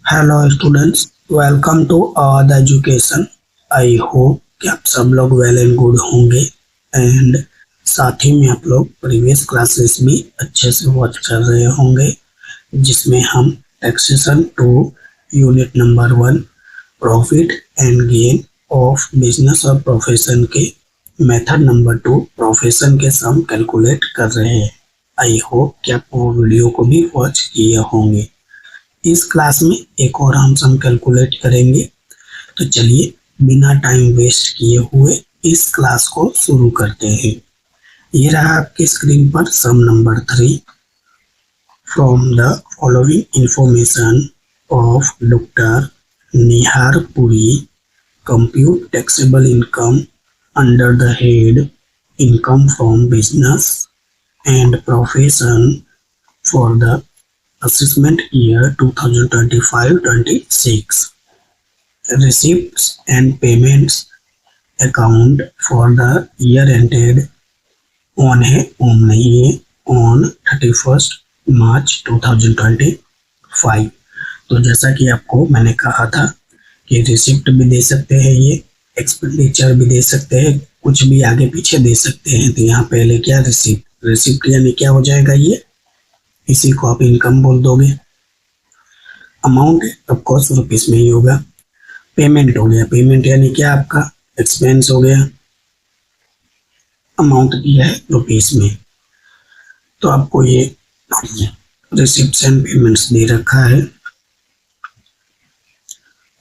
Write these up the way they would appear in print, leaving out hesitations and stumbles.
Hello students, welcome to the education. I hope कि आप सब लोग वेल एंड गुड होंगे एंड साथ ही में आप लोग प्रीवियस क्लासेस भी अच्छे से वॉच कर रहे होंगे, जिसमें हम taxation to unit number 1 profit and gain of business और प्रोफेशन के मेथड नंबर 2 प्रोफेशन के सम कैलकुलेट कर रहे हैं। आई होप कि आप वो वीडियो को भी वॉच किए होंगे। इस क्लास में एक और हम सम कैलकुलेट करेंगे, तो चलिए बिना टाइम वेस्ट किए हुए इस क्लास को शुरू करते हैं। ये रहा आपकी स्क्रीन पर sum number 3। From the following information of doctor Nihar Puri, compute taxable income under the head income from business and profession for the assessment year 2025-26. Receipts and payments account for the year ended on है नहीं है on 31st March 2025। तो जैसा कि आपको मैंने कहा था कि रिसिप्ट भी दे सकते हैं, ये एक्सपेंडिचर भी दे सकते हैं, कुछ भी आगे पीछे दे सकते हैं। तो यहाँ पहले क्या रिसिप्ट यानी क्या हो जाएगा, ये इसी को आप इनकम बोल दोगे। अमाउंट ऑफ कोर्स रुपीस में ही होगा। पेमेंट हो गया, पेमेंट यानी क्या आपका एक्सपेंस हो गया। अमाउंट दिया है रुपीस में, तो आपको ये रिसिप्ट्स एंड पेमेंट्स दे रखा है।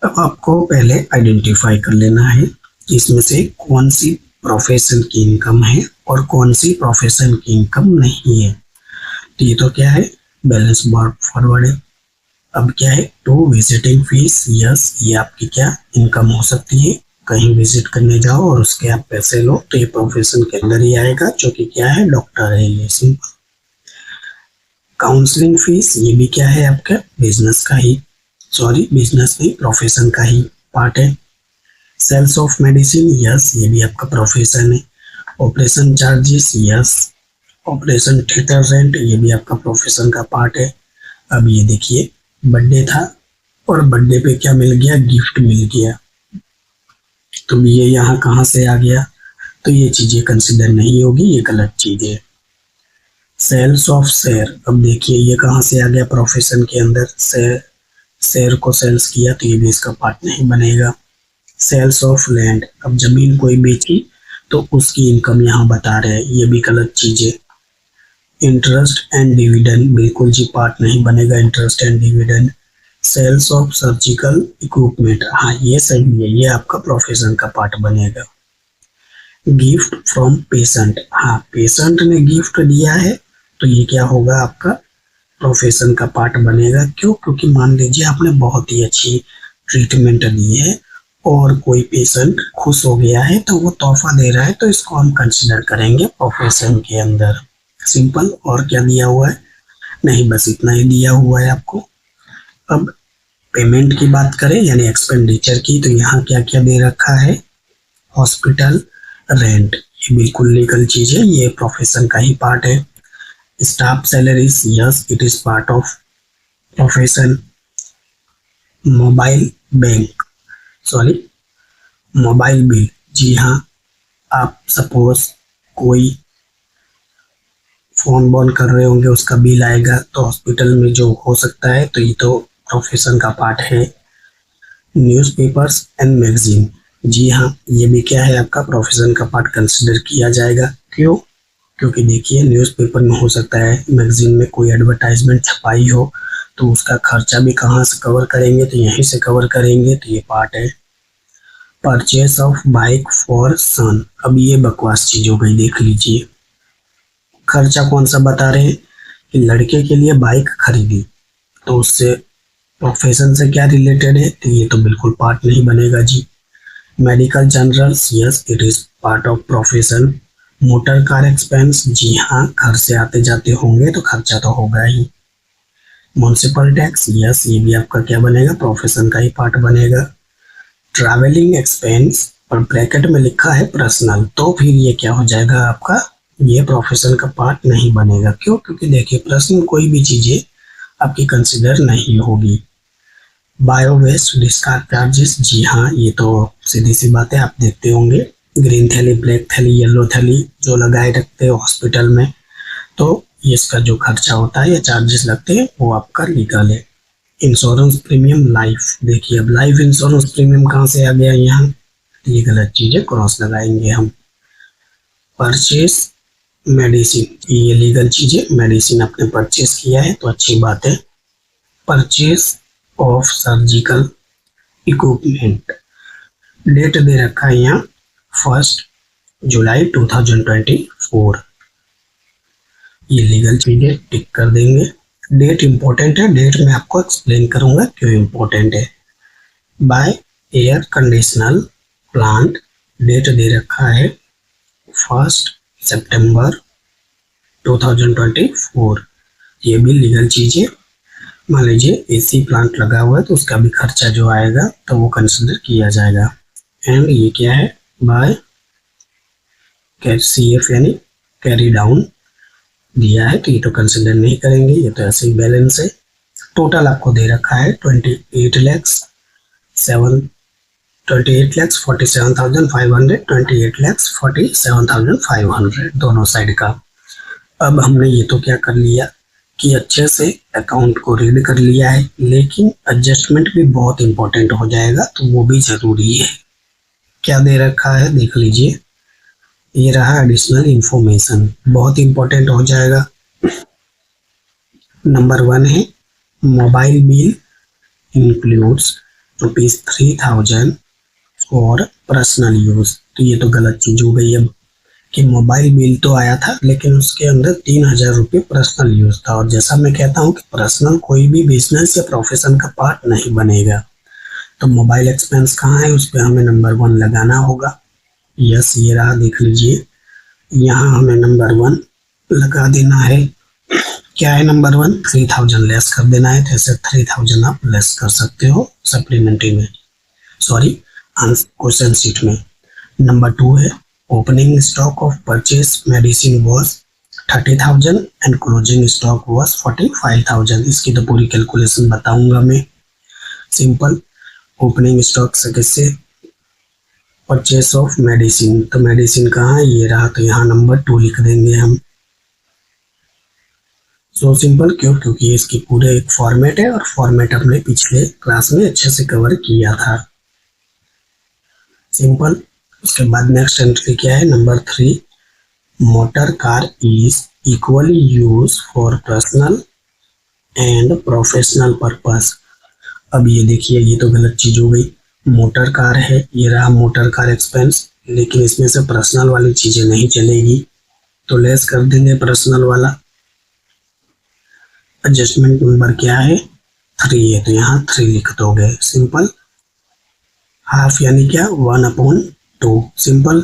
अब आपको पहले आइडेंटिफाई कर लेना है कि इसमें से कौन सी प्रोफेशन की इनकम है और कौन सी प्रोफेशन की इनकम नहीं है। तो ये तो क्या है, बैलेंस फॉरवर्ड है। अब क्या है, टू विजिटिंग फीस। यस, ये आपकी क्या इनकम हो सकती है, कहीं विजिट करने जाओ और उसके आप पैसे लो, तो ये प्रोफेशन के अंदर ही आएगा, जो कि क्या है, डॉक्टर है ये, सिंपल। काउंसलिंग फीस, ये भी क्या है आपका बिजनेस का ही, बिजनेस नहीं प्रोफेशन का ही पार्ट है। सेल्स ऑफ मेडिसिन, यस, ये भी आपका प्रोफेशन है। Operation charges, yes. Operation theatre rent, ये भी आपका प्रोफेशन का पार्ट है। अब ये देखिए, बर्थडे था और बर्थडे पे क्या मिल गया, गिफ्ट मिल गया, तो ये यहाँ कहाँ से आ गया, तो ये चीजें कंसिडर नहीं होगी, ये गलत चीज है। सेल्स ऑफ शेयर, अब देखिए ये कहाँ से आ गया, प्रोफेशन के अंदर शेयर को सेल्स किया, तो ये भी इसका पार्ट नहीं बनेगा। सेल्स ऑफ लैंड, अब जमीन कोई बेची तो उसकी इनकम यहाँ बता रहे हैं, ये भी गलत चीज है। इंटरेस्ट एंड डिविडेंड, बिल्कुल जी पार्ट नहीं बनेगा interest and dividend. Sales of surgical equipment, हाँ ये सही है, ये आपका प्रोफेशन का पार्ट बनेगा। गिफ्ट फ्रॉम पेशेंट, हाँ पेशेंट ने गिफ्ट दिया है, तो ये क्या होगा, आपका प्रोफेशन का पार्ट बनेगा। क्यों, क्योंकि मान लीजिए आपने बहुत ही अच्छी ट्रीटमेंट दी है और कोई पेशेंट खुश हो गया है, तो वो तोहफा दे रहा है, तो इसको हम कंसिडर करेंगे प्रोफेशन के अंदर, सिंपल। और क्या दिया हुआ है, नहीं बस इतना ही दिया हुआ है आपको। अब पेमेंट की बात करें यानी एक्सपेंडिचर की, तो यहाँ क्या क्या दे रखा है, हॉस्पिटल रेंट, ये बिल्कुल लीगल चीज है, ये प्रोफेशन का ही पार्ट है। Staff salaries, yes it is part of profession. Mobile bill, जी हाँ, आप सपोज कोई फोन बॉल कर रहे होंगे, उसका बिल आएगा, तो हॉस्पिटल में जो हो सकता है, तो ये तो प्रोफेशन का पार्ट है। न्यूज़पेपर्स एंड मैगजीन, जी हाँ, ये भी क्या है, आपका प्रोफेशन का पार्ट कंसिडर किया जाएगा। क्यों, क्योंकि देखिए न्यूज़पेपर में हो सकता है, मैगजीन में कोई एडवर्टाइजमेंट छपाई हो, तो उसका खर्चा भी कहाँ से कवर करेंगे, तो यहीं से कवर करेंगे, तो ये पार्ट है। परचेस ऑफ बाइक फॉर सन, अब ये बकवास चीज हो गई, देख लीजिए खर्चा कौन सा बता रहे हैं कि लड़के के लिए बाइक खरीदी, तो उससे प्रोफेशन से क्या रिलेटेड है, तो ये तो बिल्कुल पार्ट नहीं बनेगा जी। Medical journals, yes it is part of profession. Motor car expense, जी हाँ, घर से आते जाते होंगे तो खर्चा तो होगा ही। म्युनिसिपल टैक्स, यस ये भी आपका क्या बनेगा, प्रोफेशन का ही पार्ट बनेगा। ट्रैवलिंग एक्सपेंस और ब्रैकेट में लिखा है पर्सनल, तो फिर ये क्या हो जाएगा आपका, ये प्रोफेशन का पार्ट नहीं बनेगा। क्यों, क्योंकि देखिए पर्सनल कोई भी चीजें आपकी कंसिडर नहीं होगी। बायो वेस्ट डिस्कार्ड चार्जेस, जी हाँ ये तो सीधी सी बात है, आप देखते होंगे ग्रीन थैली, ब्लैक थैली, येलो थैली जो लगाए रखते हैं हॉस्पिटल में, तो इसका जो खर्चा होता है या चार्जेस लगते हैं वो आपका लीगल है। इंश्योरेंस प्रीमियम लाइफ, देखिए अब लाइफ इंश्योरेंस प्रीमियम कहाँ से आ गया यहाँ, ये गलत चीज है, क्रॉस लगाएंगे हम। परचेस मेडिसिन, ये लीगल चीज है, मेडिसिन आपने परचेस किया है तो अच्छी बात है। Purchase of surgical equipment, date दे रखा है यहाँ 1 जुलाई 2024, ये लीगल चीज है, टिक कर देंगे। डेट इंपॉर्टेंट है, डेट में आपको एक्सप्लेन करूंगा क्यों इंपॉर्टेंट है। Buy air conditional plant, date दे रखा है 1 सितंबर 2024, ये भी लीगल चीज है। मान लीजिए एसी प्लांट लगा हुआ है तो उसका भी खर्चा जो आएगा तो वो कंसिडर किया जाएगा। एंड ये क्या है, बाय CF यानी कैरी डाउन दिया है तो ये तो कंसिडर नहीं करेंगे, ये तो ऐसे ही बैलेंस है। टोटल आपको दे रखा है 28,47,500, 28,47,500 दोनों साइड का। अब हमने ये तो क्या कर लिया कि अच्छे से अकाउंट को रीड कर लिया है, लेकिन एडजस्टमेंट भी बहुत इंपॉर्टेंट हो जाएगा तो वो भी जरूरी है। क्या दे रखा है देख लीजिए, ये रहा एडिशनल इंफॉर्मेशन, बहुत इंपॉर्टेंट हो जाएगा। नंबर 1 है mobile bill includes ₹3,000 for personal use, तो ये तो गलत चीज हो गई अब कि मोबाइल बिल तो आया था लेकिन उसके अंदर 3,000 रुपये पर्सनल यूज था, और जैसा मैं कहता हूँ कि पर्सनल कोई भी बिजनेस या प्रोफेशन का पार्ट नहीं बनेगा, तो मोबाइल एक्सपेंस कहाँ है उस पर हमें नंबर 1 लगाना होगा। यस ये रहा, देख लीजिए यहाँ हमें नंबर 1 लगा देना है। क्या है नंबर 1, 3,000 लेस कर देना है, तो ऐसे 3,000 आप लेस कर सकते हो सप्लीमेंट्री में, सॉरी क्वेश्चन शीट में। नंबर 2 है opening stock of purchase medicine was 30,000 and closing stock was 45,000, इसकी तो पूरी कैलकुलेशन बताऊंगा मैं। सिंपल, ओपनिंग स्टॉक से कैसे, परचेस ऑफ मेडिसिन, तो मेडिसिन कहाँ है, ये रहा, तो यहाँ नंबर 2 लिख देंगे हम। सो सिंपल, क्यों, क्योंकि इसकी पूरे एक फॉर्मेट है और फॉर्मेट हमने पिछले क्लास में अच्छे से कवर किया था। सिंपल, उसके बाद नेक्स्ट एंट्री क्या है, number 3, motor car is equally use for personal and professional purpose. अब ये देखिए ये तो गलत चीज हो गई, मोटर कार है, ये रहा मोटर कार एक्सपेंस, लेकिन इसमें से पर्सनल वाली चीजें नहीं चलेगी तो लेस कर देंगे पर्सनल वाला। एडजस्टमेंट नंबर क्या है, 3 है, तो यहाँ 3 लिख दोगे। सिंपल, हाफ यानी क्या, 1/2, सिंपल।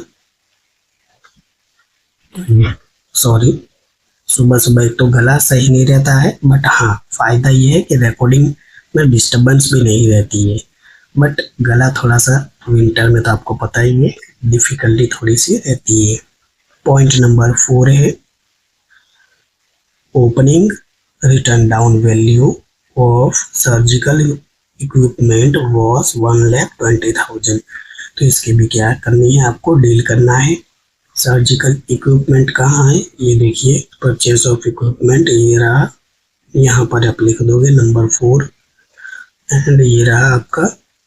सॉरी, सुबह सुबह एक तो गला सही नहीं रहता है, बट हाँ फायदा ये है कि रिकॉर्डिंग में डिस्टरबेंस भी नहीं रहती है, बट गला थोड़ा सा विंटर में तो आपको पता ही है डिफिकल्टी थोड़ी सी रहती है। पॉइंट नंबर 4 है opening return down value of surgical equipment was 1,20,000, तो इसकी भी क्या करनी है, आपको डील करना है। सर्जिकल इक्विपमेंट कहाँ है, ये देखिए परचेस ऑफ इक्विपमेंट, ये रहा, यहाँ पर आप लिख दोगे नंबर 4, एंड ये रहा आपका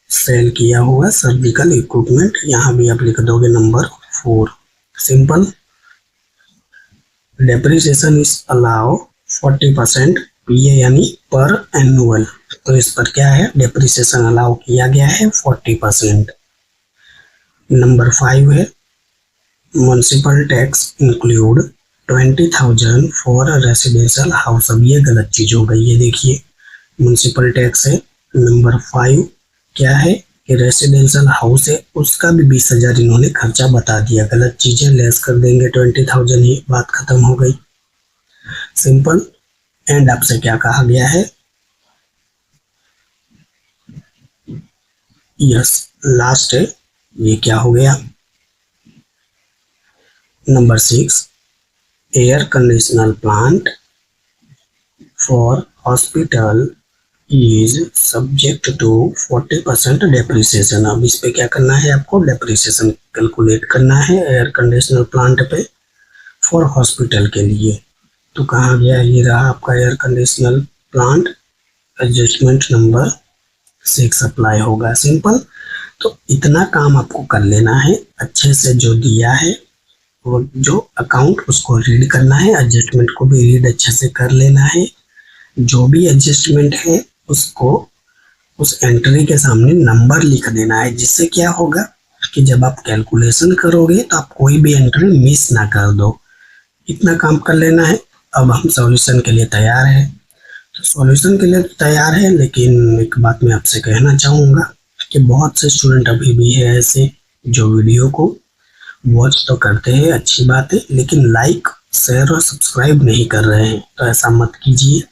सेल किया हुआ सर्जिकल इक्विपमेंट, यहाँ भी आप लिख दोगे number 4। Simple, depreciation is allow 40% PA यानी पर एनुअल, तो इस पर क्या है, डेप्रिसिएशन अलाउ किया गया है 40%। नंबर 5 है municipal tax include 20,000 for residential house, अब ये गलत चीज हो गई है, देखिए म्युनिसिपल टैक्स है। नंबर 5 क्या है कि रेसिडेंशियल हाउस है, उसका भी 20,000 इन्होंने खर्चा बता दिया, गलत चीजें, लेस कर देंगे 20,000 ही, बात खत्म हो गई। सिंपल, एंड आपसे क्या कहा गया है, यस लास्ट है, ये क्या हो गया, number 6, air conditioner plant for hospital is subject to 40% depreciation. अब इस पे क्या करना है आपको, डेप्रिसिएशन कैलकुलेट करना है एयर कंडीशनर प्लांट पे फॉर हॉस्पिटल के लिए। तो कहाँ गया, ये रहा आपका air conditioner plant, adjustment number 6 apply होगा। सिंपल। तो इतना काम आपको कर लेना है अच्छे से, जो दिया है वो जो अकाउंट उसको रीड करना है, एडजस्टमेंट को भी रीड अच्छे से कर लेना है। जो भी एडजस्टमेंट है उसको उस एंट्री के सामने नंबर लिख देना है, जिससे क्या होगा कि जब आप कैलकुलेशन करोगे तो आप कोई भी एंट्री मिस ना कर दो। इतना काम कर लेना है। अब हम सॉल्यूशन के लिए तैयार है। तो सॉल्यूशन के लिए तैयार है, लेकिन एक बात मैं आपसे कहना चाहूँगा कि बहुत से स्टूडेंट अभी भी है ऐसे जो वीडियो को वॉच तो करते हैं, अच्छी बात है, लेकिन लाइक शेयर और सब्सक्राइब नहीं कर रहे हैं। तो ऐसा मत कीजिए।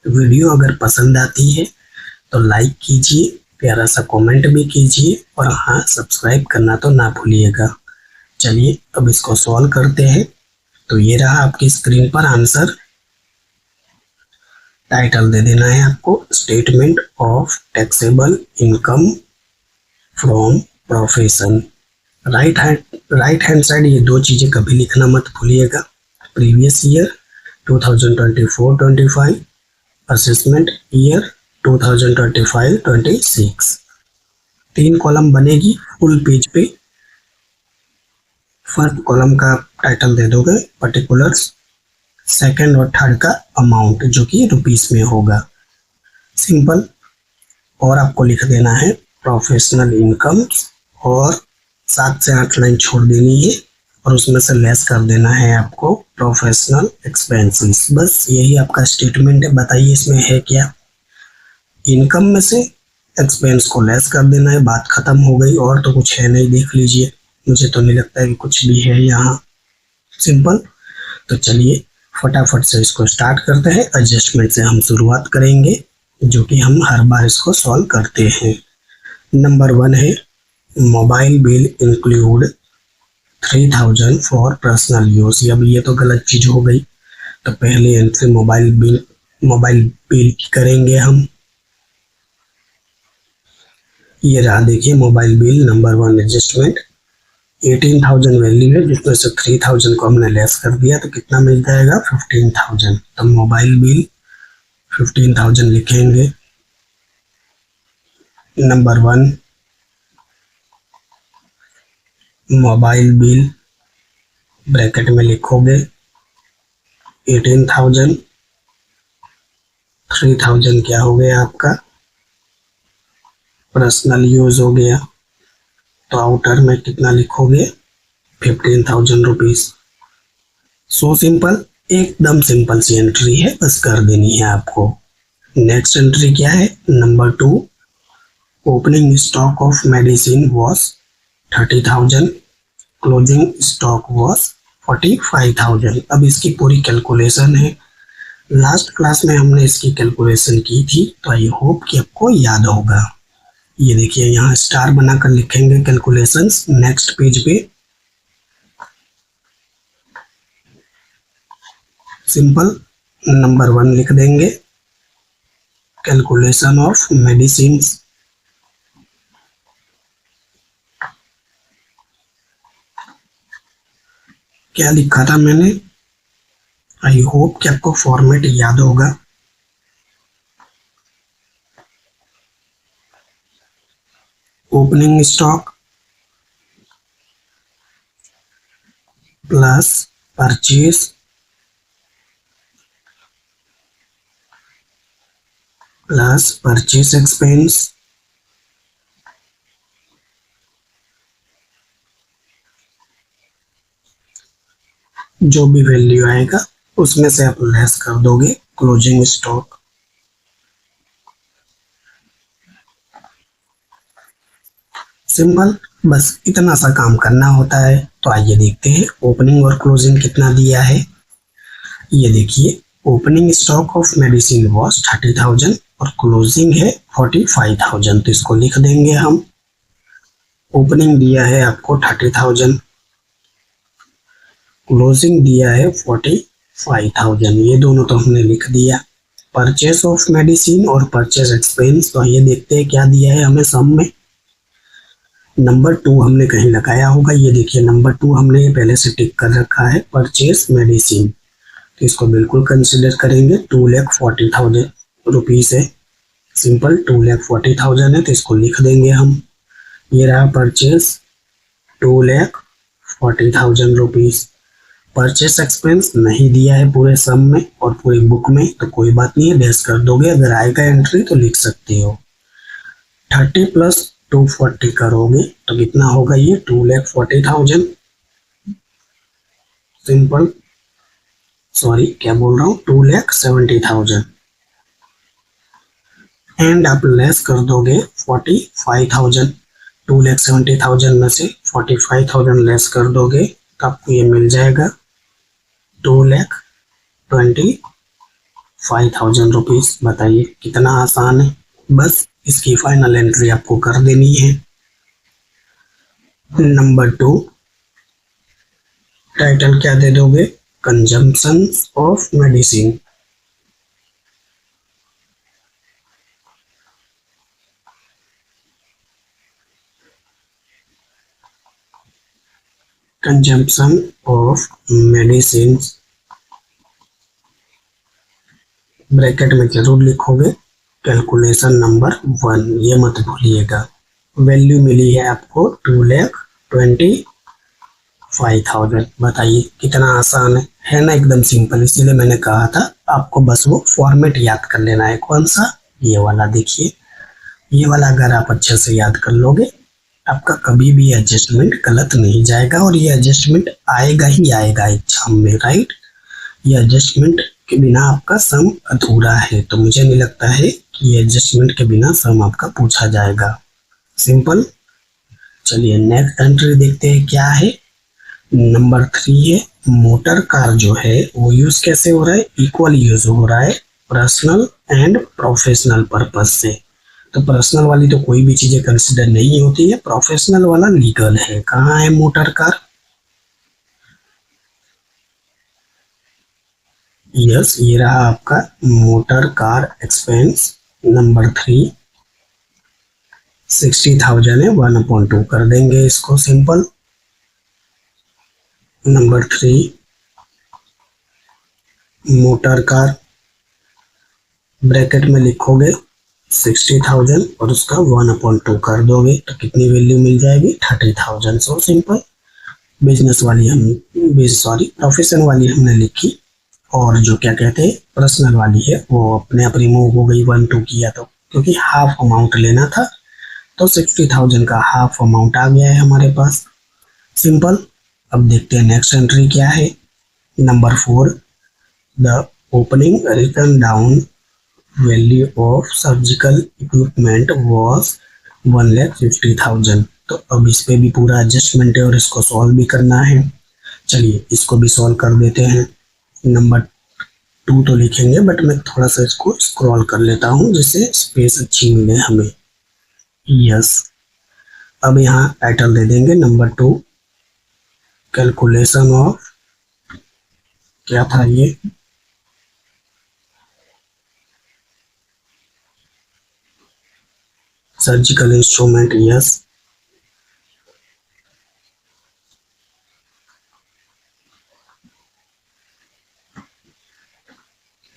वीडियो अगर पसंद आती है तो लाइक कीजिए, प्यारा सा कमेंट भी कीजिए, और हाँ, सब्सक्राइब करना तो ना भूलिएगा। चलिए अब इसको सॉल्व करते हैं। तो ये रहा आपकी स्क्रीन पर आंसर। टाइटल दे देना है आपको, statement of taxable income from profession. Right hand side ये दो चीजें कभी लिखना मत भूलिएगा। Previous year 2024-25, assessment year 2025-26। 3 column बनेगी फुल पेज पे। फर्स्ट कॉलम का टाइटल दे दोगे पर्टिकुलर्स, सेकंड और थर्ड का अमाउंट जो कि रुपीस में होगा। सिंपल। और आपको लिख देना है प्रोफेशनल इनकम, और 7 से 8 लाइन छोड़ देनी है, और उसमें से लेस कर देना है आपको प्रोफेशनल एक्सपेंसेस। बस यही आपका स्टेटमेंट है। बताइए इसमें है क्या। इनकम में से एक्सपेंस को लेस कर देना है, बात खत्म हो गई। और तो कुछ है नहीं, देख लीजिए, मुझे तो नहीं लगता है कि कुछ भी है यहाँ। सिंपल। तो चलिए फटाफट से इसको स्टार्ट करते हैं। एडजस्टमेंट से हम शुरुआत करेंगे, जो कि हम हर बार इसको सॉल्व करते हैं। नंबर 1 है mobile bill include 3000 for personal use. अब ये तो गलत चीज हो गई। तो पहली एंट्री मोबाइल बिल की करेंगे हम। ये रहा, देखिए mobile bill number 1 adjustment. 18,000 value है, जिसमें से 3,000 को हमने लेस कर दिया, तो कितना मिल जाएगा 15,000। तो मोबाइल बिल 15,000 लिखेंगे। नंबर 1 मोबाइल बिल ब्रैकेट में लिखोगे 18,000, 3,000 क्या हो गया आपका पर्सनल यूज हो गया। तो आउटर में कितना लिखोगे 15,000 रुपीज। सो सिंपल, एकदम सिंपल सी एंट्री है, बस कर देनी है आपको। नेक्स्ट एंट्री क्या है, number 2 opening stock of medicine was 30,000, closing stock was 45,000। अब इसकी पूरी कैलकुलेशन है। लास्ट क्लास में हमने इसकी कैलकुलेशन की थी, तो आई होप कि आपको याद होगा। ये देखिए यहाँ स्टार बनाकर लिखेंगे कैलकुलेशंस नेक्स्ट पेज पे। सिंपल। नंबर 1 लिख देंगे कैलकुलेशन ऑफ मेडिसिन। क्या लिखा था मैंने, आई होप कि आपको फॉर्मेट याद होगा। Opening stock plus purchase plus purchase expense जो भी वैल्यू आएगा उसमें से आप लेस कर दोगे क्लोजिंग स्टॉक। सिंपल, बस इतना सा काम करना होता है। तो आइए देखते हैं ओपनिंग और क्लोजिंग कितना दिया है। ये देखिए opening stock of medicine was 30,000 और क्लोजिंग है 45,000। तो इसको लिख देंगे हम। ओपनिंग दिया है आपको 30,000, क्लोजिंग दिया है 45,000। ये दोनों तो हमने लिख दिया। परचेस ऑफ मेडिसिन और परचेस एक्सपेंस। तो ये देखते हैं क्या दिया है हमें सम में। नंबर 2 हमने कहीं लगाया होगा, ये देखिए नंबर 2 हमने ये पहले से टिक कर रखा है, परचेस मेडिसिन। तो इसको बिल्कुल कंसिडर करेंगे। 2,40,000 रुपीज़ है, सिंपल 2,40,000 है तो इसको लिख देंगे हम। ये रहा परचेस 2,40,000 रुपीज़। परचेस एक्सपेंस नहीं दिया है पूरे सम में और पूरी बुक में, तो कोई बात नहीं है, डैश कर दोगे। अगर आएगा एंट्री तो लिख सकते हो। 30 प्लस 240 करोगे तो कितना होगा ये 2,40,000। सिंपल, सॉरी क्या बोल रहा हूँ, 2,70,000। एंड आप लेस कर दोगे 45,000। 2,70,000 में से 45,000 लेस कर दोगे तो आपको ये मिल जाएगा 2,25,000 रुपीज़। बताइए कितना आसान है, बस इसकी फाइनल एंट्री आपको कर देनी है। नंबर 2 टाइटल क्या दे दोगे, consumption of medicine. Consumption of medicine bracket में जरूर लिखोगे कैलकुलेशन नंबर 1, ये मत भूलिएगा। वैल्यू मिली है आपको 2,25,000। बताइए कितना आसान है ना, एकदम सिंपल। इसीलिए मैंने कहा था आपको बस वो फॉर्मेट याद कर लेना है। कौन सा, ये वाला। देखिए ये वाला अगर आप अच्छे से याद कर लोगे आपका कभी भी एडजस्टमेंट गलत नहीं जाएगा, और ये एडजस्टमेंट आएगा ही आएगा एग्जाम में, राइट। ये एडजस्टमेंट के बिना आपका सम अधूरा है, तो मुझे नहीं लगता है कि ये एडजस्टमेंट के बिना सम आपका पूछा जाएगा। सिंपल। चलिए नेक्स्ट एंट्री देखते हैं क्या है। नंबर 3 है, मोटर कार जो है वो यूज कैसे हो रहा है, इक्वल यूज हो रहा है पर्सनल एंड प्रोफेशनल पर्पज से। तो पर्सनल वाली तो कोई भी चीजें कंसिडर नहीं होती है, प्रोफेशनल वाला लीगल है। कहाँ है मोटर कार, यस ये रहा आपका मोटर कार एक्सपेंस। नंबर 3 60,000 है, 1/2 कर देंगे इसको। Simple. Number 3 motor car bracket में लिखोगे 60,000 और उसका 1/2 कर दोगे तो कितनी वैल्यू मिल जाएगी 30,000। So simple. बिजनेस वाली हम प्रोफेशन वाली हमने लिखी, और जो क्या कहते हैं पर्सनल वाली है वो अपने आप रिमूव हो गई 1-2 किया तो, क्योंकि हाफ अमाउंट लेना था तो 60,000 का हाफ अमाउंट आ गया है हमारे पास। सिंपल। अब देखते हैं नेक्स्ट एंट्री क्या है। Number 4 the opening return down value of surgical equipment was 1,50,000। तो अब इस पे भी पूरा एडजस्टमेंट है और इसको सॉल्व भी करना है। चलिए इसको भी सॉल्व कर देते हैं। नंबर 2 तो लिखेंगे बट मैं थोड़ा सा इसको स्क्रॉल कर लेता हूँ जिससे स्पेस अच्छी मिले हमें। यस। अब यहाँ टाइटल दे देंगे नंबर 2 कैलकुलेशन ऑफ, क्या था ये, surgical instrument. Yes.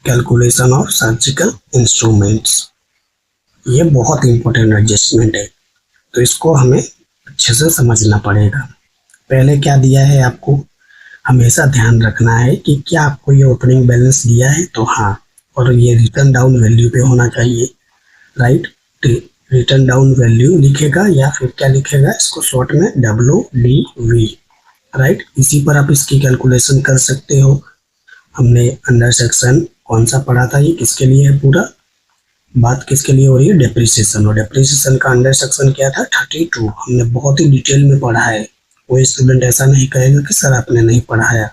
Calculation of surgical instruments, ये बहुत इंपॉर्टेंट एडजस्टमेंट है तो इसको हमें अच्छे से समझना पड़ेगा। पहले क्या दिया है आपको, हमेशा ध्यान रखना है कि क्या आपको ये ओपनिंग बैलेंस दिया है तो हाँ, और ये रिटर्न डाउन वैल्यू पे होना चाहिए, राइट। रिटर्न डाउन वैल्यू लिखेगा या फिर क्या लिखेगा, इसको शॉर्ट में WDV, राइट। इसी पर आप इसकी कैलकुलेशन कर सकते हो। हमने अंडर सेक्शन कौन सा पढ़ा था, ये किसके लिए है, पूरा बात किसके लिए हो रही है, डेप्रिसिएशन। और डेप्रिसिएशन का अंडर सेक्शन क्या था 32। हमने बहुत ही डिटेल में पढ़ा है, कोई स्टूडेंट ऐसा नहीं कहेगा कि सर आपने नहीं पढ़ाया।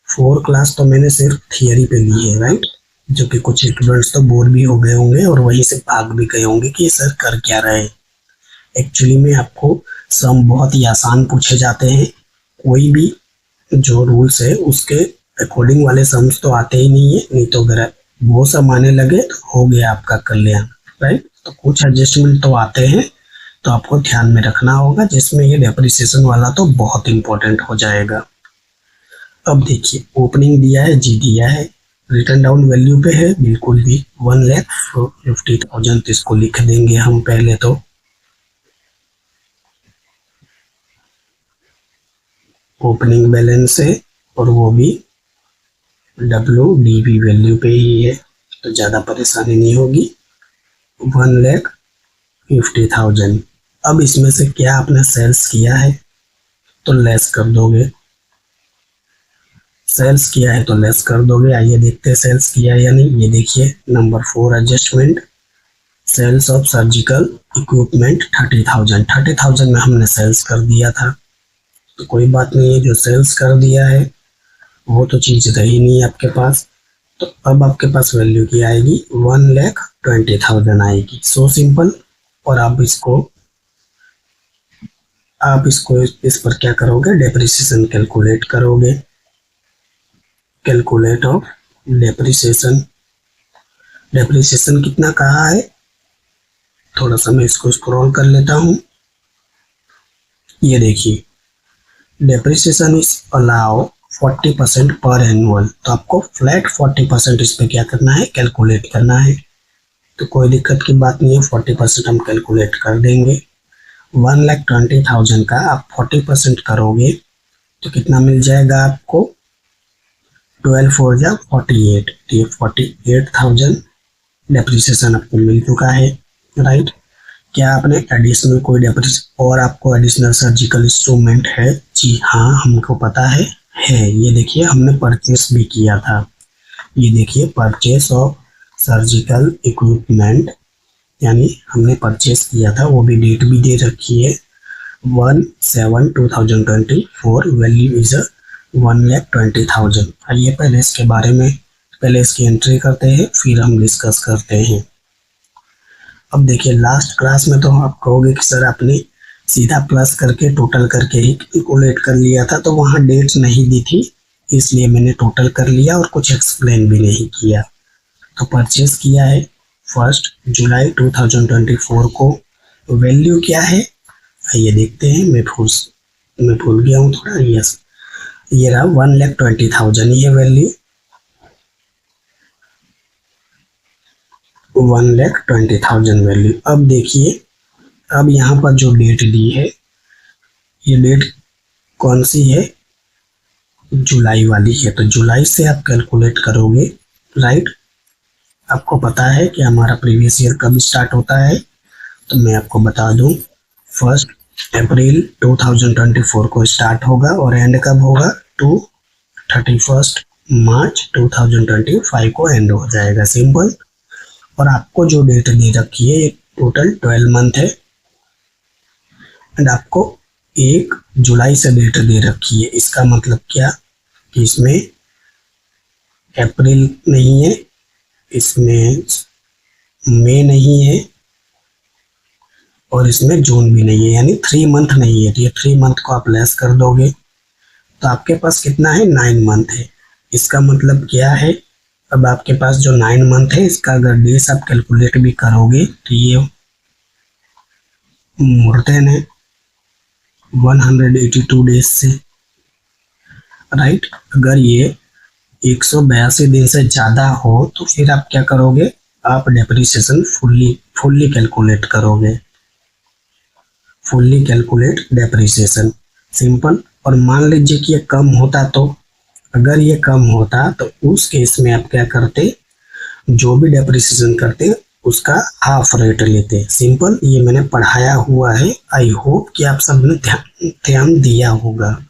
4 क्लास तो मैंने सिर्फ थियरी पे ली है, राइट। जो कि कुछ स्टूडेंट्स तो बोर भी हो गए होंगे और वहीं से भाग भी गए होंगे कि सर कर क्या रहे। एक्चुअली में आपको सम बहुत ही आसान पूछे जाते हैं, कोई भी जो रूल्स है उसके अकॉर्डिंग वाले सम्स तो आते ही नहीं है। नहीं तो अगर वो सब आने लगे तो हो गया आपका कल्याण, राइट। तो कुछ एडजस्टमेंट तो आते हैं, तो आपको ध्यान में रखना होगा, जिसमें ये डेप्रिसिएशन वाला तो बहुत इंपॉर्टेंट हो जाएगा। अब देखिए, ओपनिंग दिया है, जी दिया है, रिटर्न डाउन वैल्यू पे है बिल्कुल भी 1,50,000, तो इसको लिख देंगे हम पहले तो। ओपनिंग बैलेंस है और वो भी WDV वैल्यू पे ही है, तो ज़्यादा परेशानी नहीं होगी। 1,50,000। अब इसमें से क्या आपने सेल्स किया है तो लेस कर दोगे, सेल्स किया है तो लेस कर दोगे। आइए देखते हैं सेल्स किया है या नहीं। ये देखिए number 4 adjustment, sales of surgical equipment 30,000 में हमने सेल्स कर दिया था, तो कोई बात नहीं है, जो सेल्स कर दिया है वो तो चीज़ रही नहीं आपके पास। तो अब आपके पास वैल्यू की आएगी 1,20,000 आएगी, सो सिंपल। और आप इसको इस पर क्या करोगे, डेप्रिसिएशन कैलकुलेट करोगे। कैलकुलेट ऑफ डेप्रिसिएशन, डेप्रिसिएशन कितना कहा है, थोड़ा सा मैं इसको स्क्रॉल कर लेता हूँ। ये देखिए, डेप्रिसिएशन इज अलाउ 40% पर एनुअल, तो आपको फ्लैट 40% इस पे क्या करना है, कैलकुलेट करना है। तो कोई दिक्कत की बात नहीं है, 40% हम कैलकुलेट कर देंगे। 1,20,000 का आप 40% करोगे तो कितना मिल जाएगा आपको, 12 4 जा 48, तो ये 48,000 डेप्रिसिएशन आपको मिल चुका है, राइट। क्या आपने एडिशनल कोई डेप्रिसिएशन और आपको एडिशनल सर्जिकल इंस्ट्रूमेंट है, जी हाँ हमको पता है। ये देखिए हमने परचेस भी किया था, ये देखिए परचेस ऑफ सर्जिकल इक्विपमेंट, यानी हमने परचेस किया था, वो भी डेट भी दे रखी है 1/7/2024, वैल्यू इज 1,20,000। आइए पहले इसके बारे में, पहले इसकी एंट्री करते हैं फिर हम डिस्कस करते हैं। अब देखिए लास्ट क्लास में तो आप कहोगे कि सर आपने सीधा प्लस करके टोटल करके ही कैलकुलेट कर लिया था, तो वहाँ डेट्स नहीं दी थी, इसलिए मैंने टोटल कर लिया और कुछ एक्सप्लेन भी नहीं किया। तो परचेस किया है 1 जुलाई 2024 को, वैल्यू क्या है आइए देखते हैं। मैं भूल गया हूँ थोड़ा, यस ये रहा 1,20,000, ये वैल्यू 1,20,000 वैल्यू। अब देखिए, अब यहाँ पर जो डेट दी है, ये डेट कौन सी है, जुलाई वाली है, तो जुलाई से आप कैलकुलेट करोगे, राइट। आपको पता है कि हमारा प्रीवियस ईयर कब स्टार्ट होता है, तो मैं आपको बता दूं 1 अप्रैल 2024 को स्टार्ट होगा और एंड कब होगा, 31 मार्च 2025 को एंड हो जाएगा, सिंपल। और आपको जो डेट दे रखी है टोटल 12 मंथ है, एंड आपको 1 जुलाई से डेट दे रखी है। इसका मतलब क्या कि इसमें अप्रैल नहीं है, इसमें मई नहीं है और इसमें जून भी नहीं है, यानी 3 मंथ नहीं है, तो ये 3 मंथ को आप लेस कर दोगे तो आपके पास कितना है, 9 मंथ है। इसका मतलब क्या है, अब आपके पास जो 9 मंथ है इसका अगर डेज आप कैलकुलेट भी करोगे तो ये मोर देन है 182 डेज से, राइट। अगर ये 182 दिन से ज़्यादा हो तो फिर आप क्या करोगे, आप डेप्रिसिएशन फुल्ली कैलकुलेट करोगे, फुल्ली कैलकुलेट डेप्रिसिएशन, सिंपल। और मान लीजिए कि ये कम होता, तो अगर ये कम होता तो उस केस में आप क्या करते, जो भी डेप्रिसिएशन करते उसका हाफ रेट लेते, सिंपल। ये मैंने पढ़ाया हुआ है, आई होप कि आप सबने ध्यान दिया होगा।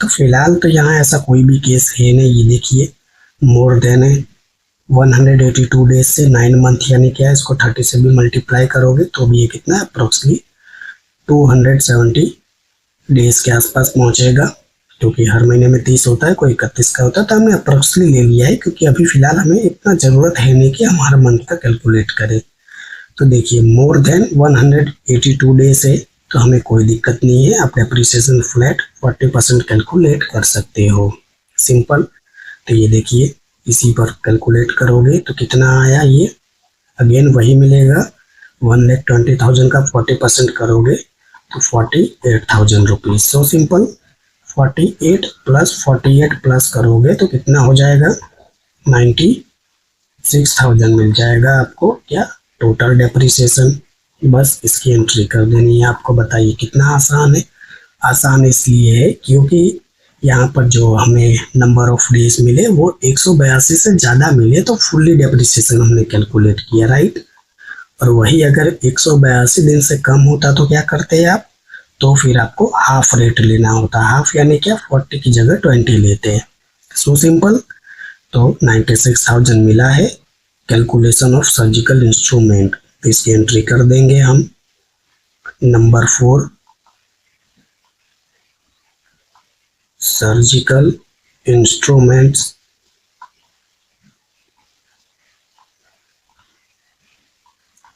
तो फिलहाल तो यहाँ ऐसा कोई भी केस है नहीं। ये देखिए मोर देन 182 डेज से 9 मंथ, यानी क्या, इसको 30 से भी मल्टीप्लाई करोगे तो भी ये कितना अप्रोक्सीमेटली 270 डेज के आसपास पहुंचेगा, क्योंकि हर महीने में 30 होता है, कोई 31 का होता है, तो हमने अप्रोक्सीमेटली ले लिया है, क्योंकि अभी फिलहाल हमें इतना ज़रूरत है नहीं कि हम हर मंथ का कैलकुलेट करें। तो देखिए मोर देन 182 डेज है तो हमें कोई दिक्कत नहीं है, आप डेप्रिसिएशन फ्लैट 40% कैलकुलेट कर सकते हो, सिंपल। तो ये देखिए इसी पर कैलकुलेट करोगे तो कितना आया ये, अगेन वही मिलेगा 1,20,000 का 40% करोगे तो 48,000 rupees. So simple, 48 plus 48 plus करोगे तो कितना हो जाएगा, 96,000 मिल जाएगा आपको क्या, टोटल डेप्रिसिएशन। बस इसकी एंट्री कर देनी है आपको। बताइए कितना आसान है। आसान इसलिए है क्योंकि यहाँ पर जो हमें नंबर ऑफ डेज मिले वो 182 से ज़्यादा मिले तो फुल्ली डेप्रिसिएशन हमने कैलकुलेट किया, राइट। और वही अगर 182 दिन से कम होता तो क्या करते हैं आप, तो फिर आपको हाफ रेट लेना होता। हाफ यानी क्या, 40 की जगह 20 लेते हैं। So simple. तो 96,000 मिला है। कैलकुलेशन ऑफ सर्जिकल इंस्ट्रूमेंट, तो इसकी एंट्री कर देंगे हम। Number 4, surgical instruments.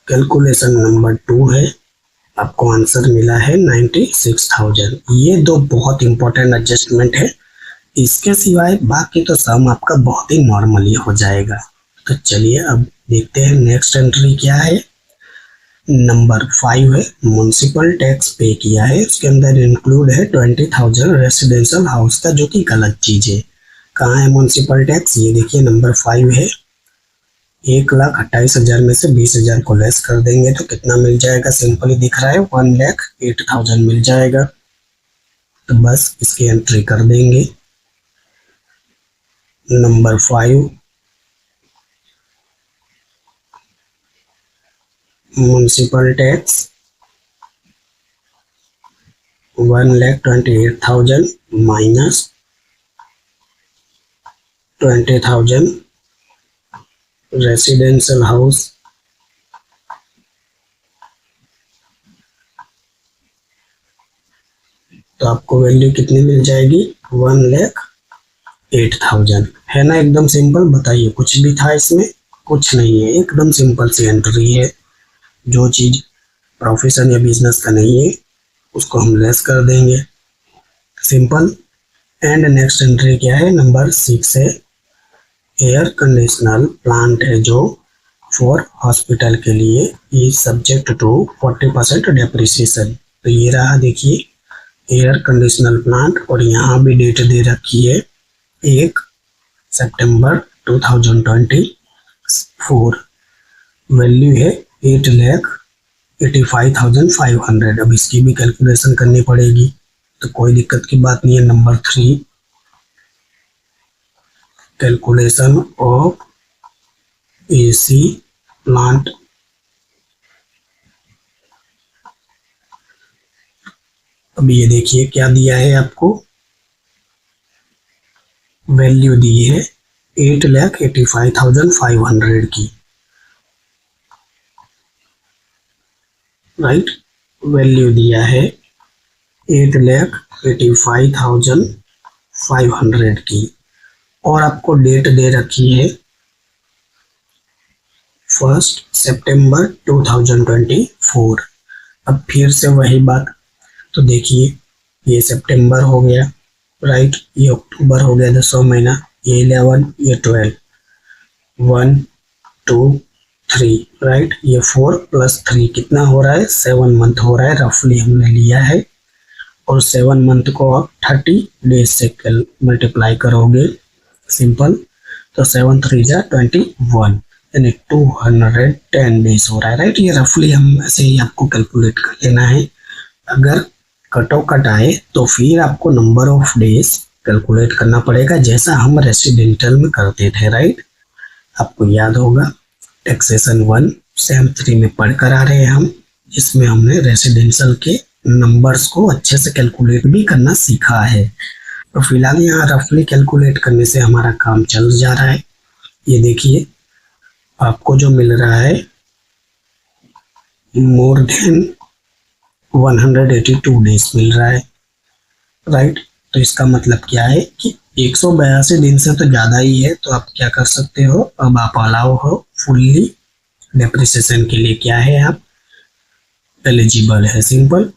Calculation number 2 है, आपको आंसर मिला है 96,000। ये दो बहुत इंपॉर्टेंट एडजस्टमेंट है, इसके सिवाय बाकी तो सम आपका बहुत ही नॉर्मली हो जाएगा। तो चलिए अब देखते हैं नेक्स्ट एंट्री क्या है। नंबर 5 है, म्युनिसिपल टैक्स पे किया है, उसके अंदर इंक्लूड है 20,000 रेसिडेंशियल हाउस का, जो कि गलत चीज है। कहाँ है म्युनिसिपल टैक्स, ये देखिए नंबर 5 है। 1,28,000 में से 20,000 को लेस कर देंगे तो कितना मिल जाएगा, सिंपली दिख रहा है 1,08,000 मिल जाएगा। तो बस इसकी एंट्री कर देंगे। Number 5, municipal tax 1,28,000 minus 20,000 residential house, तो आपको वैल्यू कितनी मिल जाएगी, 1,08,000। है ना एकदम सिंपल। बताइए कुछ भी था इसमें, कुछ नहीं है, एकदम सिंपल सी एंट्री है। जो चीज प्रोफेशन या बिजनेस का नहीं है उसको हम लेस कर देंगे, सिंपल। एंड नेक्स्ट एंट्री क्या है, नंबर 6 है, एयर कंडीशनर प्लांट है जो फॉर हॉस्पिटल के लिए इज सब्जेक्ट टू 40% डेप्रिसिएशन। तो ये रहा देखिए एयर कंडीशनर प्लांट, और यहाँ भी डेट दे रखी है 1 सितंबर 2024। वैल्यू है 8,85,500। अब इसकी भी कैलकुलेशन करनी पड़ेगी, तो कोई दिक्कत की बात नहीं है। Number 3, calculation of AC plant. अब ये देखिए क्या दिया है आपको, वैल्यू दी है 8,85,500 की, राइट। वैल्यू दिया है 8,85,500 की, और आपको डेट दे रखी है 1 सितंबर 2024। अब फिर से वही बात, तो देखिए ये सितंबर हो गया, राइट, ये अक्टूबर हो गया 10 महीना, ये 11, ये 12, 1 2 3, राइट, ये 4 + 3 कितना हो रहा है, 7 मंथ हो रहा है, रफली हमने लिया है। और 7 मंथ को आप 30 डेज से मल्टीप्लाई करोगे, सिंपल। तो 7 3 जा 21, यानी 210 डेज हो रहा है, राइट। ये रफली हम ऐसे ही आपको कैलकुलेट कर लेना है। अगर कटो कट आए तो फिर आपको नंबर ऑफ डेज कैलकुलेट करना पड़ेगा, जैसा हम रेसिडेंशियल में करते थे, राइट। आपको याद होगा टैक्सेशन 1 सेम 3 में पढ़कर आ रहे हैं हम, जिसमें हमने रेसिडेंशियल के नंबर्स को अच्छे से कैलकुलेट भी करना सीखा है। तो फिलहाल यहाँ रफली कैलकुलेट करने से हमारा काम चल जा रहा है। ये देखिए आपको जो मिल रहा है मोर देन 182 डेज मिल रहा है, राइट। तो इसका मतलब क्या है कि 182 दिन से तो ज़्यादा ही है, तो आप क्या कर सकते हो, अब आप अलाउ हो फुल्ली डेप्रिसिएशन के लिए। क्या है, आप एलिजिबल है, सिंपल,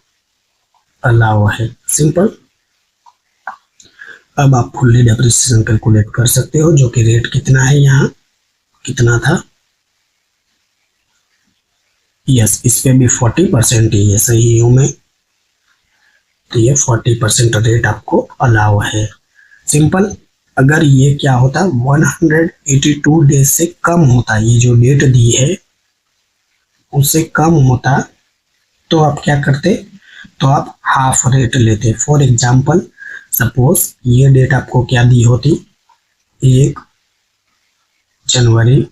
अलाउ है, सिंपल। अब आप फुल्ली डेप्रिसिएशन कैलकुलेट कर सकते हो, जो कि रेट कितना है, यहाँ कितना था, यस इस पे भी 40% ही है, सही हूँ मैं, तो ये 40% रेट आपको अलाउ है। सिंपल। अगर ये क्या होता 182 डेज से कम होता, ये जो डेट दी है उससे कम होता, तो आप क्या करते, तो आप हाफ रेट लेते। फॉर एग्जाम्पल सपोज ये डेट आपको क्या दी होती, 1 जनवरी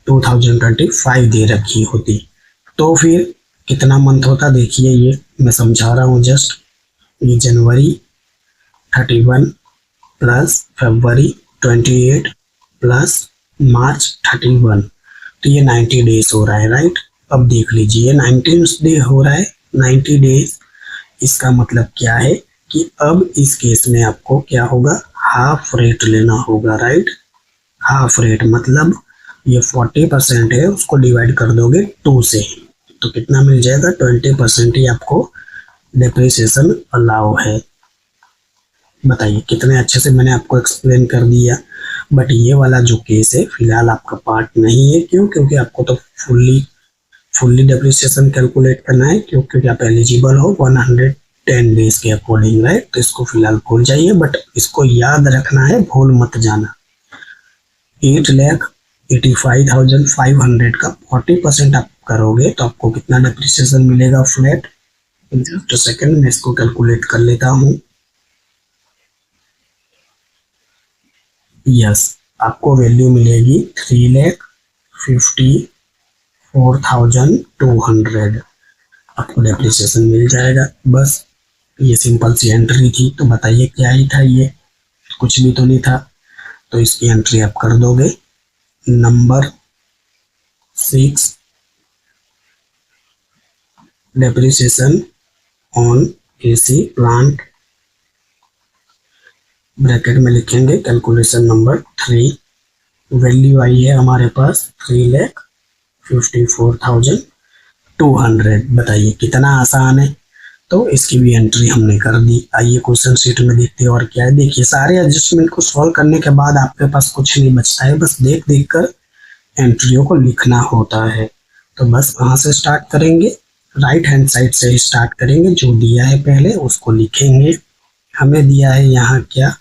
2025 दे रखी होती, तो फिर कितना मंथ होता, देखिए ये मैं समझा रहा हूँ जस्ट, ये जनवरी 31 प्लस फरवरी 28 प्लस मार्च 31, तो ये 90 डेज हो रहा है, राइट। अब देख लीजिए 19 डे हो रहा है, 90 डेज, इसका मतलब क्या है कि अब इस केस में आपको क्या होगा, हाफ रेट लेना होगा, राइट। हाफ रेट मतलब ये 40% है, उसको डिवाइड कर दोगे 2 से, तो कितना मिल जाएगा, 20% ही आपको डेप्रिसिएशन अलाउ है। बताइए कितने अच्छे से मैंने आपको एक्सप्लेन कर दिया। बट ये वाला जो केस है फिलहाल आपका पार्ट नहीं है, क्यों, क्योंकि आपको तो फुल्ली डेप्रिसिएशन कैलकुलेट करना है, क्योंकि आप एलिजिबल हो 110 डेज के अकॉर्डिंग, राइट। तो इसको फिलहाल भूल जाइए, बट इसको याद रखना है, भूल मत जाना। 8,85,500 का 40% आप करोगे तो आपको कितना डेप्रिसिएशन मिलेगा फ्लैट, जस्ट अ सेकंड मैं इसको कैलकुलेट कर लेता हूँ। यस आपको वैल्यू मिलेगी 3,54,200 आपको डेप्रिसिएशन मिल जाएगा। बस ये सिंपल सी एंट्री थी, तो बताइए क्या ही था, ये कुछ भी तो नहीं था। तो इसकी एंट्री आप कर दोगे। Number 6 depreciation on AC plant, bracket में लिखेंगे कैलकुलेशन नंबर 3, वैल्यू आई है हमारे पास 3,54,200। बताइए कितना आसान है। तो इसकी भी एंट्री हमने कर दी। आइए क्वेश्चन शीट में देखते हैं और क्या है। देखिए सारे एडजस्टमेंट को सॉल्व करने के बाद आपके पास कुछ नहीं बचता है, बस देख देख कर एंट्रियों को लिखना होता है। तो बस कहाँ से स्टार्ट करेंगे, राइट हैंड साइड से ही स्टार्ट करेंगे। जो दिया है पहले उसको लिखेंगे। हमें दिया है यहाँ क्या,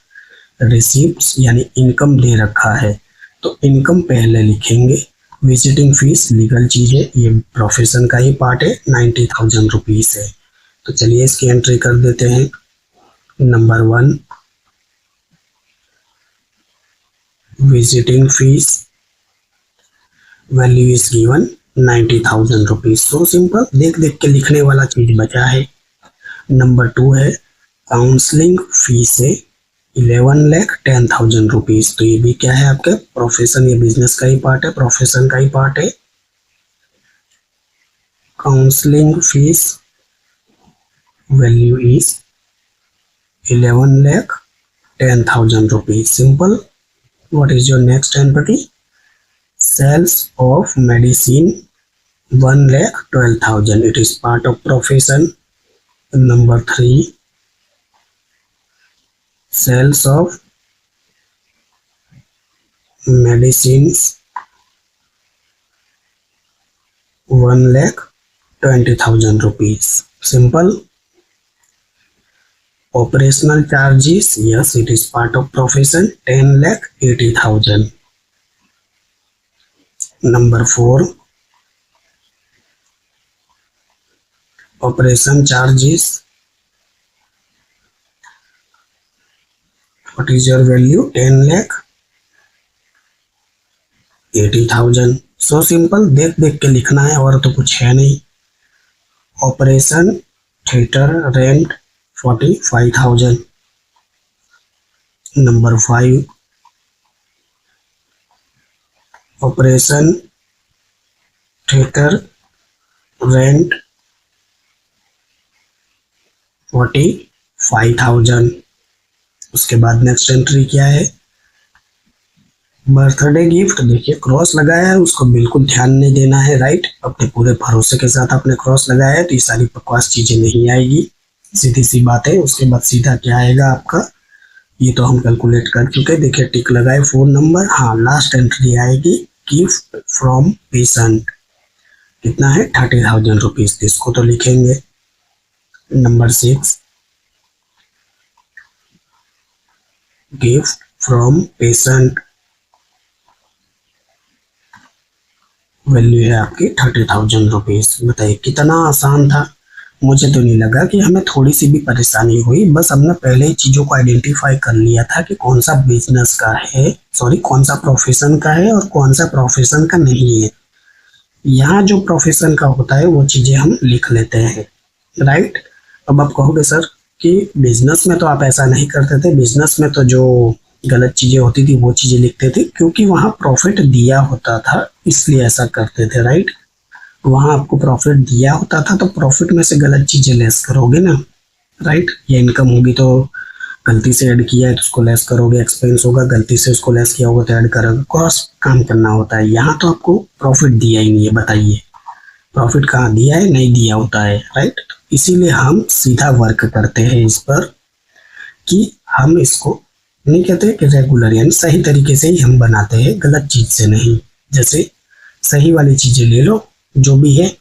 रिसीप्ट्स यानी इनकम दे रखा है, तो इनकम पहले लिखेंगे। विजिटिंग फीस लीगल चीज है, ये प्रोफेशन का ही पार्ट है, 90,000 रुपीज है। तो चलिए इसकी एंट्री कर देते हैं। Number 1 visiting fees, value is given 90,000 rupees. So simple, देख देख के लिखने वाला चीज बचा है। नंबर 2 है काउंसलिंग फीस है 11,10,000 रुपीज। तो ये भी क्या है आपके प्रोफेशन, ये बिजनेस का ही पार्ट है, प्रोफेशन का ही पार्ट है। Counselling fees value is 11,10,000 rupees. Simple. What is your next entry, sales of medicine 1,12,000, it is part of profession. Number 3 sales of medicines 1,20,000 rupees. Simple. Operational charges, yes it is part of profession, 10,80,000. Number 4 operation charges, what is your value, 10,80,000. So simple, देख देख के लिखना है और तो कुछ है नहीं। Operation theatre rent 45,000। Number 5 operation theatre rent 45,000। उसके बाद नेक्स्ट एंट्री क्या है, बर्थडे गिफ्ट। देखिए क्रॉस लगाया है, उसको बिल्कुल ध्यान नहीं देना है, राइट। अपने पूरे भरोसे के साथ आपने क्रॉस लगाया है, तो ये सारी बकवास चीजें नहीं आएगी, सीधी सी बात है। उसके बाद सीधा क्या आएगा आपका ये तो हम कैलकुलेट कर चुके, देखिए टिक लगाए। फोन नंबर, हाँ लास्ट एंट्री आएगी गिफ्ट फ्रॉम पेशेंट, कितना है 30,000 रुपीज, इसको तो लिखेंगे। Number 6, gift from patient, value है आपकी 30,000 रुपीज। बताइए कितना आसान था। मुझे तो नहीं लगा कि हमें थोड़ी सी भी परेशानी हुई, बस हमने पहले ही चीज़ों को आइडेंटिफाई कर लिया था कि कौन सा बिजनेस का है, सॉरी कौन सा प्रोफेशन का है और कौन सा प्रोफेशन का नहीं है। यहाँ जो प्रोफेशन का होता है वो चीज़ें हम लिख लेते हैं, राइट। अब आप कहोगे सर कि बिजनेस में तो आप ऐसा नहीं करते थे, बिजनेस में तो जो गलत चीज़ें होती थी वो चीज़ें लिखते थे, क्योंकि वहाँ प्रॉफिट दिया होता था इसलिए ऐसा करते थे, राइट। वहाँ आपको प्रॉफिट दिया होता था तो प्रॉफिट में से गलत चीज़ें लेस करोगे ना, राइट। या इनकम होगी तो गलती से ऐड किया है तो उसको लेस करोगे, एक्सपेंस होगा गलती से उसको लेस किया होगा तो ऐड करोगे, क्रॉस काम करना होता है। यहाँ तो आपको प्रॉफिट दिया ही नहीं है, बताइए प्रॉफिट कहाँ दिया है, नहीं दिया होता है, राइट। इसीलिए हम सीधा वर्क करते हैं इस पर कि हम इसको नहीं कहते कि रेगुलर, यानी सही तरीके से ही हम बनाते हैं, गलत चीज से नहीं। जैसे सही वाली चीजें ले लो जो भी है,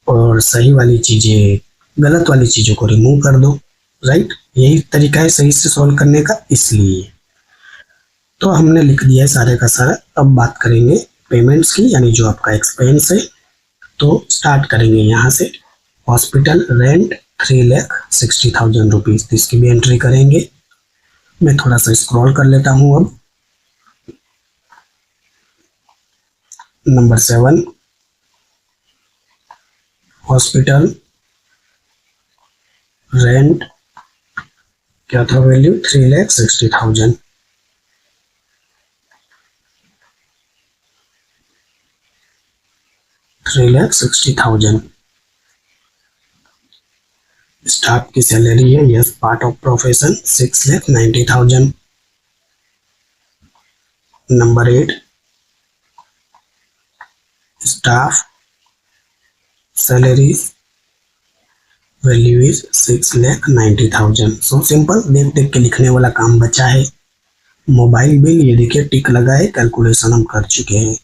और सही वाली चीजें, गलत वाली चीजों को रिमूव कर दो, राइट। यही तरीका है सही से सॉल्व करने का। इसलिए तो हमने लिख दिया है सारे का सारा। अब बात करेंगे पेमेंट्स की, यानी जो आपका एक्सपेंस है। तो स्टार्ट करेंगे यहाँ से, हॉस्पिटल रेंट 3,60,000 रुपीज, इसकी भी एंट्री करेंगे। मैं थोड़ा सा स्क्रॉल कर लेता हूँ। अब नंबर 7, हॉस्पिटल रेंट क्या था वैल्यू, 3,60,000। स्टाफ की सैलरी है, yes part of profession, 6,90,000। Number 8, staff salary value is 6,90,000। So simple, देख देख के लिखने वाला काम बचा है। मोबाइल बिल, ये देखिए टिक लगा है, कैलकुलेशन हम कर चुके हैं।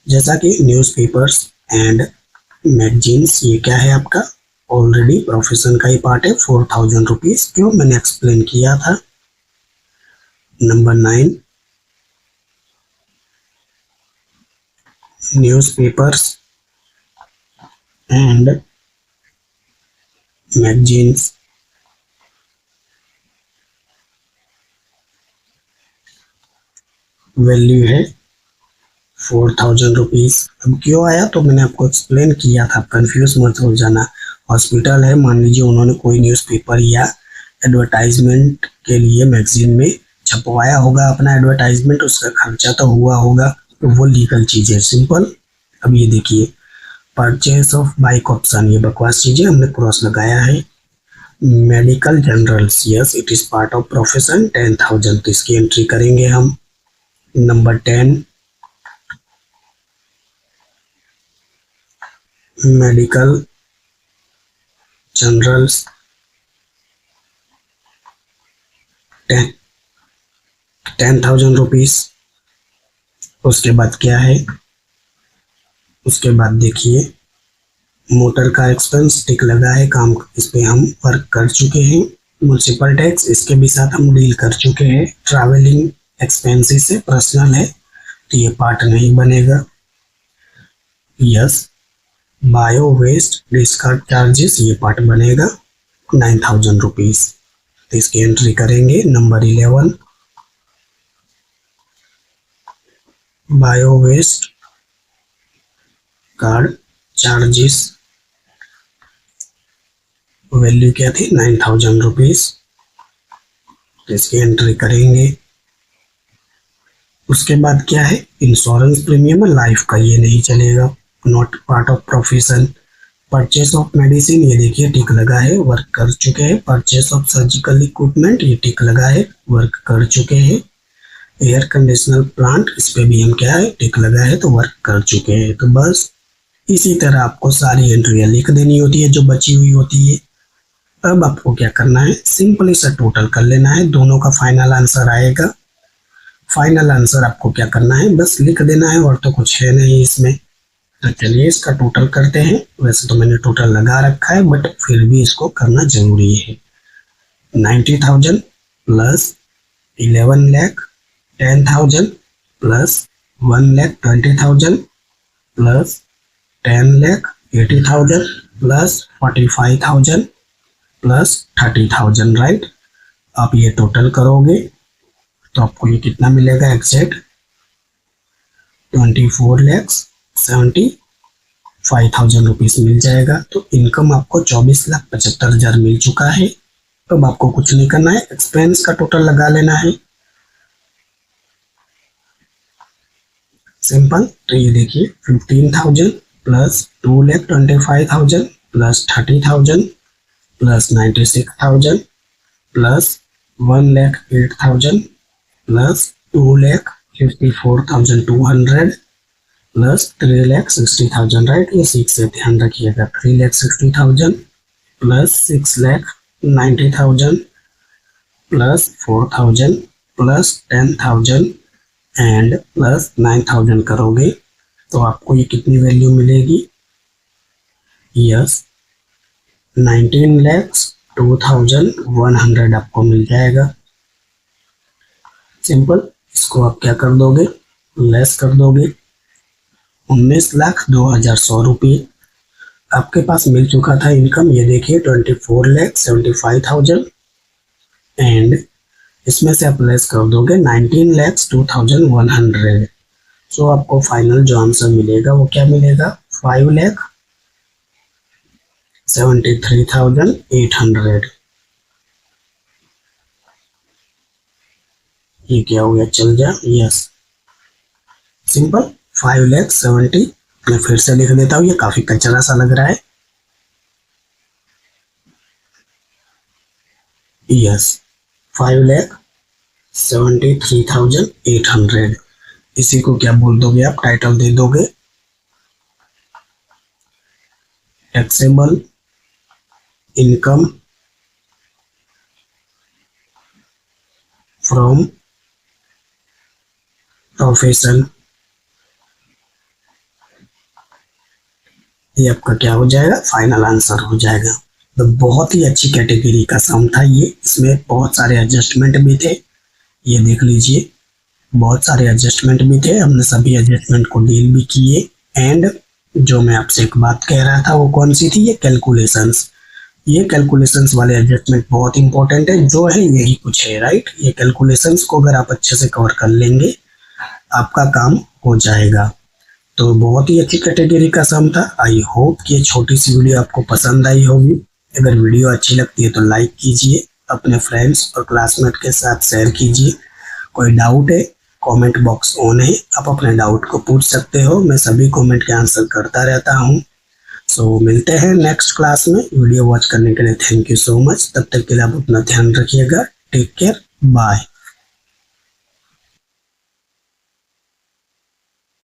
जैसा कि न्यूज़पेपर्स एंड मैगजीन्स, ये क्या है आपका ऑलरेडी प्रोफेशन का ही पार्ट है, 4,000 रुपीज, जो मैंने एक्सप्लेन किया था। Number 9, newspapers and magazines, value है 4,000 रुपीज। अब क्यों आया तो मैंने आपको एक्सप्लेन किया था, कंफ्यूज मत हो जाना। हॉस्पिटल है, मान लीजिए उन्होंने कोई न्यूज़पेपर या एडवर्टाइजमेंट के लिए मैगजीन में छपवाया होगा अपना एडवर्टाइजमेंट, उसका खर्चा तो हुआ होगा, तो वो लीगल चीज़ है, सिंपल। अब ये देखिए परचेस ऑफ बाइक ऑप्शन, ये बकवास चीज़ें हमने क्रॉस लगाया है। Medical journals, yes it is part of profession, 10,000, तो इसकी एंट्री करेंगे हम। Number 10, medical generals 10,000 rupees. उसके बाद क्या है, उसके बाद देखिए मोटर का एक्सपेंस टिक लगा है, काम इस पे हम वर्क कर चुके हैं। म्यूनसिपल टैक्स, इसके भी साथ हम डील कर चुके हैं। ट्रैवलिंग एक्सपेंसेस से पर्सनल है तो ये पार्ट नहीं बनेगा। Yes, bio waste discard charges, ये पार्ट बनेगा 9,000 रुपीज, तो इसकी एंट्री करेंगे। Number 11, bio waste card charges, value क्या थी 9,000 रुपीज, तो इसकी एंट्री करेंगे। उसके बाद क्या है, इंश्योरेंस प्रीमियम लाइफ का, ये नहीं चलेगा, not part of profession. Purchase of medicine, ये देखिए टिक लगा है, वर्क कर चुके हैं। परचेस ऑफ सर्जिकल इक्विपमेंट, ये टिक लगा है, वर्क कर चुके हैं। एयर कंडीशनर प्लांट, इस पे भी हम क्या है टिक लगा है, तो वर्क कर चुके हैं। तो बस इसी तरह आपको सारी एंट्रियां लिख देनी होती है जो बची हुई होती है, अब आपको क्या करना है, सिंपली सा टोटल कर लेना है, दोनों का फाइनल आंसर आएगा। फाइनल आंसर आपको क्या करना है, बस लिख देना है, और तो कुछ है नहीं इसमें। तो चलिए इसका टोटल करते हैं। वैसे तो मैंने टोटल लगा रखा है, बट फिर भी इसको करना जरूरी है। 90,000 plus 11 lakh 10,000 plus 1,20,000 plus 10,80,000 plus 45,000 plus 30,000, right. आप ये टोटल करोगे तो आपको ये कितना मिलेगा एग्जैक्ट, 24,75,000 रुपीज मिल जाएगा। तो इनकम आपको 24,75,000 मिल चुका है। अब आपको कुछ नहीं करना है, एक्सपेंस का टोटल लगा लेना है, सिंपल। तो ये देखिए 15,000 plus 2,25,000 plus 30,000 plus 96,000 plus 1,08,000 plus 2,54,200 plus 3,60,000, right. ये 6 से ध्यान रखिएगा, 3,60,000 plus 6,90,000 plus 4,000 plus 10,000 and plus 9,000 करोगे तो आपको ये कितनी वैल्यू मिलेगी, यस 19,02,100 आपको मिल जाएगा। सिंपल, इसको आप क्या कर दोगे, लेस कर दोगे, 19,02,100 रुपये आपके पास मिल चुका था इनकम। ये देखिए 24,75,000 एंड इसमें से आप लेस कर दोगे 19,02,100। सो आपको फाइनल जो आंसर मिलेगा वो क्या मिलेगा, 5,73,800। ये क्या हो गया, चल जा, यस सिंपल 5,70,000। मैं फिर से लिख देता हूँ, ये काफी कचरा सा लग रहा है, यस 5,73,800। इसी को क्या बोल दोगे आप, टाइटल दे दोगे टैक्सेबल इनकम फ्रॉम प्रोफेशन। ये आपका क्या हो जाएगा, फाइनल आंसर हो जाएगा। तो बहुत ही अच्छी कैटेगरी का सम था ये, इसमें बहुत सारे एडजस्टमेंट भी थे, ये देख लीजिए बहुत सारे एडजस्टमेंट भी थे, हमने सभी एडजस्टमेंट को डील भी किए। एंड जो मैं आपसे एक बात कह रहा था वो कौन सी थी, ये कैलकुलेशंस। ये कैलकुलेशंस वाले एडजस्टमेंट बहुत इंपॉर्टेंट है, जो है यही कुछ है, राइट। ये कैलकुलेशंस को अगर आप अच्छे से कवर कर लेंगे आपका काम हो जाएगा। तो बहुत ही अच्छी कैटेगरी का सम था। आई होप कि ये छोटी सी वीडियो आपको पसंद आई होगी। अगर वीडियो अच्छी लगती है तो लाइक कीजिए, अपने फ्रेंड्स और क्लासमेट के साथ शेयर कीजिए। कोई डाउट है, कमेंट बॉक्स ऑन है, आप अपने डाउट को पूछ सकते हो, मैं सभी कमेंट के आंसर करता रहता हूँ। सो मिलते हैं नेक्स्ट क्लास में। वीडियो वॉच करने के लिए थैंक यू सो मच। तब तक के लिए आप अपना ध्यान रखिएगा। Take care, bye.